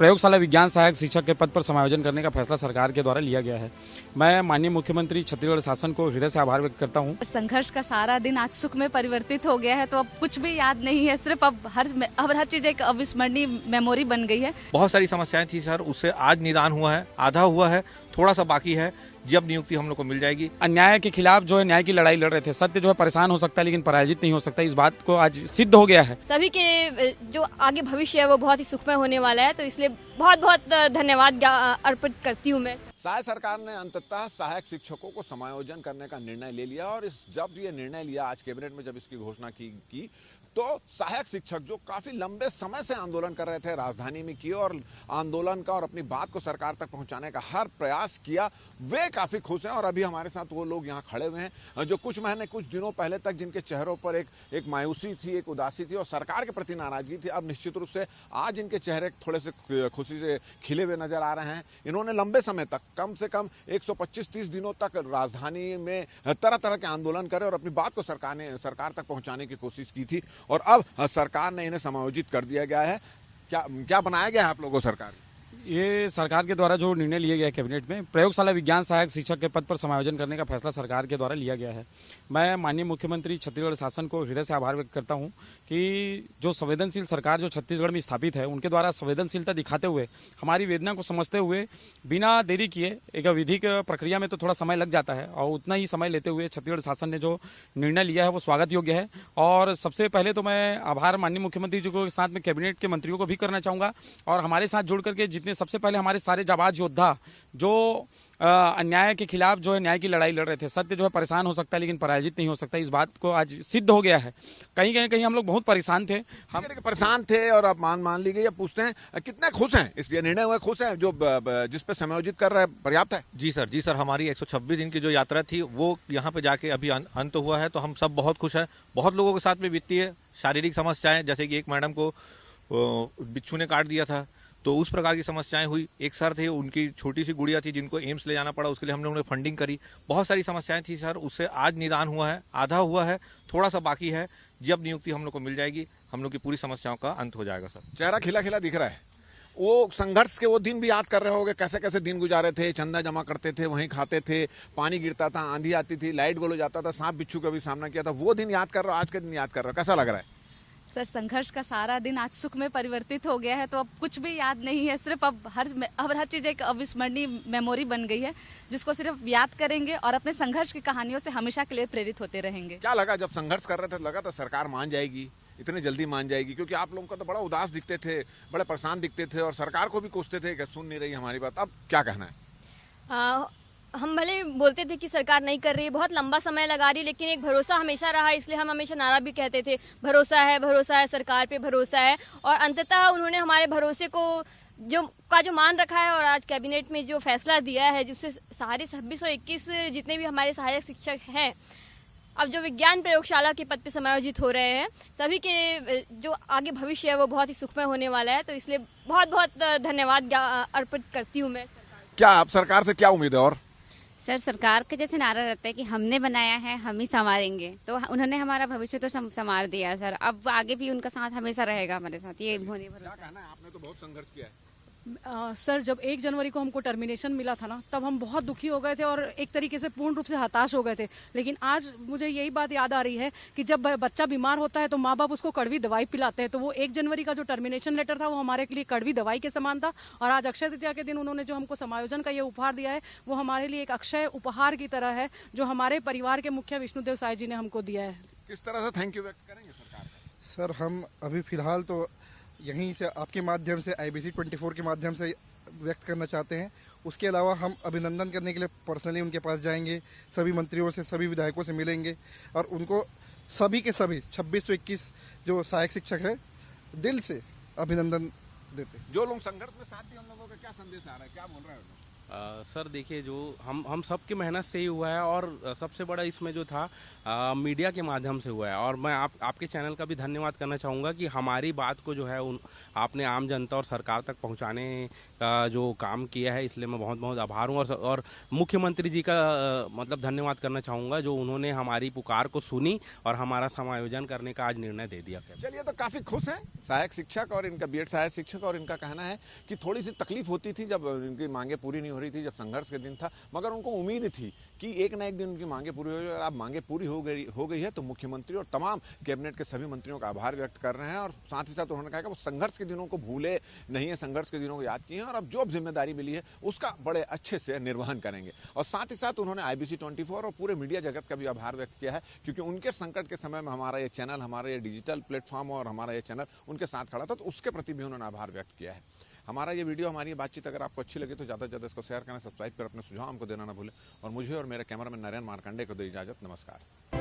प्रयोगशाला विज्ञान सहायक शिक्षक के पद पर समायोजन करने का फैसला सरकार के द्वारा लिया गया है। मैं माननीय मुख्यमंत्री छत्तीसगढ़ शासन को हृदय से आभार व्यक्त करता हूँ। संघर्ष का सारा दिन आज सुख में परिवर्तित हो गया है, तो अब कुछ भी याद नहीं है, सिर्फ अब हर चीज एक अविस्मरणीय मेमोरी बन गई है। बहुत सारी समस्याएं थी सर, उससे आज निदान हुआ है, आधा हुआ है, थोड़ा सा बाकी है। जब नियुक्ति हम लोग को मिल जाएगी। अन्याय के खिलाफ जो है न्याय की लड़ाई लड़ रहे थे, सत्य जो है परेशान हो सकता है लेकिन पराजित नहीं हो सकता, इस बात को आज सिद्ध हो गया है। सभी के जो आगे भविष्य है वो बहुत ही सुखमय होने वाला है, तो इसलिए बहुत बहुत धन्यवाद अर्पित करती हूँ मैं। सहायक सरकार ने अंततः सहायक शिक्षकों को समायोजन करने का निर्णय ले लिया और जब ये निर्णय लिया आज कैबिनेट में, जब इसकी घोषणा की तो सहायक शिक्षक जो काफी लंबे समय से आंदोलन कर रहे थे राजधानी में किए और आंदोलन का और अपनी बात को सरकार तक पहुंचाने का हर प्रयास किया, वे काफी खुश हैं। और अभी हमारे साथ वो लोग यहाँ खड़े हुए हैं जो कुछ दिनों पहले तक जिनके चेहरों पर एक मायूसी थी, एक उदासी थी और सरकार के प्रति नाराजगी थी, अब निश्चित रूप से आज इनके चेहरे थोड़े से खुशी से खिले हुए नजर आ रहे हैं। इन्होंने लंबे समय तक, कम से कम 125-30 दिनों तक राजधानी में तरह तरह के आंदोलन करे और अपनी बात को सरकार तक पहुंचाने की कोशिश की थी और अब सरकार ने इन्हें समायोजित कर दिया गया है। क्या बनाया गया है आप लोगों को सरकार? ये सरकार के द्वारा जो निर्णय लिया गया है कैबिनेट में, प्रयोगशाला विज्ञान सहायक शिक्षक के पद पर समायोजन करने का फैसला सरकार के द्वारा लिया गया है। मैं माननीय मुख्यमंत्री छत्तीसगढ़ शासन को हृदय से आभार व्यक्त करता हूं कि जो संवेदनशील सरकार जो छत्तीसगढ़ में स्थापित है, उनके द्वारा संवेदनशीलता दिखाते हुए, हमारी वेदना को समझते हुए, बिना देरी किए, एक विधिक प्रक्रिया में तो थोड़ा समय लग जाता है और उतना ही समय लेते हुए छत्तीसगढ़ शासन ने जो निर्णय लिया है वो स्वागत योग्य है। और सबसे पहले तो मैं आभार माननीय मुख्यमंत्री जी को साथ में कैबिनेट के मंत्रियों को भी करना चाहूँगा और हमारे साथ जुड़ करके जितने सबसे पहले हमारे सारे जाबाज योद्धा जो अन्याय के खिलाफ जो है न्याय की लड़ाई लड़ रहे थे, सत्य जो है परेशान हो सकता है लेकिन पराजित नहीं हो सकता, इस बात को आज सिद्ध हो गया है। कहीं हम लोग बहुत परेशान थे, हम परेशान थे और अब मान ली गई। अब पूछते हैं कितने खुश हैं इसलिए निर्णय हुए, खुश हैं जो जिस पे समायोजित कर रहे हैं पर्याप्त है? जी सर, हमारी 126 दिन की जो यात्रा थी वो यहाँ पे जाके अभी अंत हुआ है, तो हम सब बहुत खुश हैं। बहुत लोगों के साथ में वित्तीय शारीरिक समस्याएं, जैसे कि एक मैडम को बिच्छू ने काट दिया था, तो उस प्रकार की समस्याएं हुई। एक सर थे, उनकी छोटी सी गुड़िया थी जिनको एम्स ले जाना पड़ा, उसके लिए हम लोगों ने फंडिंग करी। बहुत सारी समस्याएं थी सर, उससे आज निदान हुआ है, आधा हुआ है, थोड़ा सा बाकी है। जब नियुक्ति हम लोग को मिल जाएगी, हम लोग की पूरी समस्याओं का अंत हो जाएगा सर। चेहरा खिला खिला दिख रहा है। वो संघर्ष के वो दिन भी याद कर रहे होगे, कैसे कैसे दिन गुजारे थे, चंदा जमा करते थे, वहीं खाते थे, पानी गिरता था, आंधी आती थी, लाइट गोल हो जाता था, सांप बिच्छू का भी सामना किया था, वो दिन याद कर रहे हो, आज के दिन याद कर रहे हो, कैसा लग रहा है? सर, संघर्ष का सारा दिन आज सुख में परिवर्तित हो गया है, तो अब कुछ भी याद नहीं है, सिर्फ अब हर चीज एक अविस्मरणीय मेमोरी बन गई है, जिसको सिर्फ याद करेंगे और अपने संघर्ष की कहानियों से हमेशा के लिए प्रेरित होते रहेंगे। क्या लगा जब संघर्ष कर रहे थे, लगा था सरकार मान जाएगी, इतने जल्दी मान जाएगी? क्योंकि आप लोगों का तो बड़ा उदास दिखते थे, बड़े परेशान दिखते थे और सरकार को भी कोसते थे कि सुन नहीं रही हमारी बात। अब क्या कहना है? हम भले बोलते थे कि सरकार नहीं कर रही है, बहुत लंबा समय लगा रही, लेकिन एक भरोसा हमेशा रहा, इसलिए हम हमेशा नारा भी कहते थे, भरोसा है, सरकार पे भरोसा है। और अंततः उन्होंने हमारे भरोसे को जो मान रखा है और आज कैबिनेट में जो फैसला दिया है, जिससे सारे 2621 जितने भी हमारे सहायक शिक्षक हैं, अब जो विज्ञान प्रयोगशाला के पद पे समायोजित हो रहे हैं, सभी के जो आगे भविष्य है वो बहुत ही सुखमय होने वाला है, तो इसलिए बहुत बहुत धन्यवाद अर्पित करती हूँ मैं। क्या आप सरकार से क्या उम्मीद है? और सर, सरकार का जैसे नारा रहता है कि हमने बनाया है, हम ही संवारेंगे, तो उन्होंने हमारा भविष्य तो संवार दिया सर। अब आगे भी उनका साथ हमेशा रहेगा हमारे साथ, ये होने भरोसा। क्या कहना है? आपने तो बहुत संघर्ष किया है। सर, जब 1 जनवरी को हमको टर्मिनेशन मिला था ना, तब हम बहुत दुखी हो गए थे और एक तरीके से पूर्ण रूप से हताश हो गए थे। लेकिन आज मुझे यही बात याद आ रही है कि जब बच्चा बीमार होता है तो माँ बाप उसको कड़वी दवाई पिलाते हैं, तो वो 1 जनवरी का जो टर्मिनेशन लेटर था वो हमारे लिए कड़वी दवाई के समान था। और आज अक्षय तृतीया के दिन उन्होंने जो हमको समायोजन का ये उपहार दिया है, वो हमारे लिए एक अक्षय उपहार की तरह है, जो हमारे परिवार के मुखिया विष्णुदेव साय जी ने हमको दिया है। किस तरह से थैंक यू व्यक्त करेंगे सरकार? सर, हम अभी फिलहाल तो यहीं से आपके माध्यम से IBC 24 के माध्यम से व्यक्त करना चाहते हैं। उसके अलावा हम अभिनंदन करने के लिए पर्सनली उनके पास जाएंगे, सभी मंत्रियों से, सभी विधायकों से मिलेंगे और उनको सभी के सभी 2621 जो सहायक शिक्षक है, दिल से अभिनंदन देते हैं। जो लोग संघर्ष में साथ दिए, उन लोगों का क्या संदेश आ रहा है, क्या बोल रहे हैं? सर देखिए, जो हम सबकी मेहनत से ही हुआ है, और सबसे बड़ा इसमें जो था मीडिया के माध्यम से हुआ है। और मैं आपके चैनल का भी धन्यवाद करना चाहूँगा कि हमारी बात को जो है आपने आम जनता और सरकार तक पहुँचाने का जो काम किया है, इसलिए मैं बहुत बहुत आभार हूँ। और मुख्यमंत्री जी का मतलब धन्यवाद करना चाहूँगा, जो उन्होंने हमारी पुकार को सुनी और हमारा समायोजन करने का आज निर्णय दे दिया। चलिए, तो काफ़ी खुश हैं सहायक शिक्षक और इनका बीएड सहायक शिक्षक, और इनका कहना है कि थोड़ी सी तकलीफ होती थी जब इनकी मांगे पूरी नहीं हो रही थी, जब संघर्ष के दिन था, मगर उनको उम्मीद थी कि एक ना एक दिन उनकी मांगे पूरी हो गई। और अब मांगे पूरी हो गई है तो मुख्यमंत्री और तमाम कैबिनेट के सभी मंत्रियों का आभार व्यक्त कर रहे हैं। और साथ ही साथ उन्होंने कहा कि वो संघर्ष के दिनों को भूले नहीं है, संघर्ष के दिनों को याद किए हैं, और अब जो जिम्मेदारी मिली है उसका बड़े अच्छे से निर्वहन करेंगे। और साथ ही साथ उन्होंने IBC 24 और पूरे मीडिया जगत का भी आभार व्यक्त किया है, क्योंकि उनके संकट के समय में हमारा ये चैनल, हमारा ये डिजिटल प्लेटफॉर्म और हमारा ये चैनल उनके साथ खड़ा था, तो उसके प्रति भी उन्होंने आभार व्यक्त किया है। हमारा ये वीडियो, हमारी ये बातचीत अगर आपको अच्छी लगी तो ज़्यादा से ज़्यादा इसको शेयर करें, सब्सक्राइब कर अपने सुझाव हमको देना ना भूलें। और मुझे और मेरे कैमरामैन नरेंद्र मार्कंडे को दे इजाज़त। नमस्कार।